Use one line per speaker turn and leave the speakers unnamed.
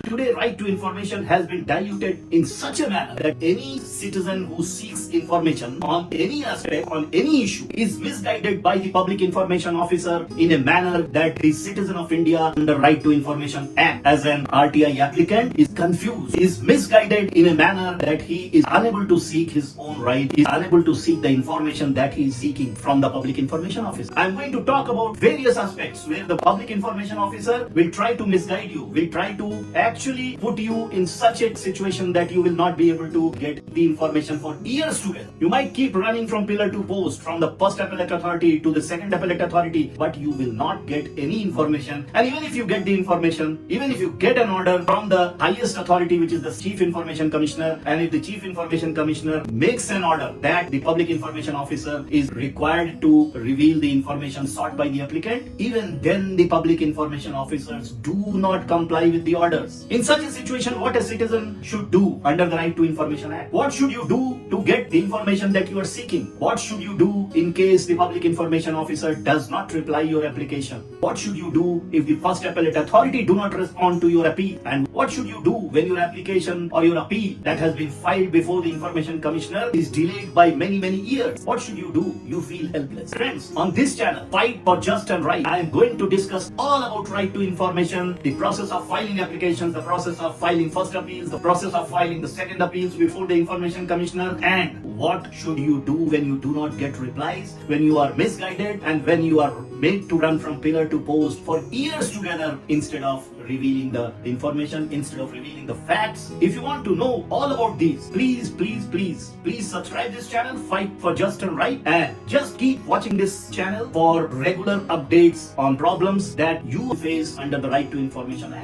Today, right to information has been diluted in such a manner that any citizen who seeks information on any aspect, on any issue, is misguided by the Public Information Officer in a manner that the citizen of India under Right to Information Act as an RTI applicant is confused, is misguided in a manner that he is unable to seek his own right, is unable to seek the information that he is seeking from the Public Information Officer. I am going to talk about various aspects where the Public Information Officer will try to misguide you, will try to actually put you in such a situation that you will not be able to get the information for years together. You might keep running from pillar to post, from the first appellate authority to the second appellate authority, but you will not get any information. And even if you get the information, even if you get an order from the highest authority, which is the Chief Information Commissioner, and if the Chief Information Commissioner makes an order that the Public Information Officer is required to reveal the information sought by the applicant, even then the Public Information Officers do not comply with the orders. In such a situation, what a citizen should do under the Right to Information Act? What should you do to get the information that you are seeking? What should you do in case the Public Information Officer does not reply your application? What should you do if the first appellate authority do not respond to your appeal? And what should you do when your application or your appeal that has been filed before the Information Commissioner is delayed by many years? What should you do? You feel helpless. Friends, on this channel, Fight for Just and Right, I am going to discuss all about right to information, the process of filing applications, the process of filing first appeals, the process of filing the second appeals before the Information Commissioner, and what should you do when you do not get replies, when you are misguided, and when you are made to run from pillar to post for years together instead of revealing the information, instead of revealing the facts. If you want to know all about these, please subscribe this channel, Fight for Just and Right, and just keep watching this channel for regular updates on problems that you face under the Right to Information Act.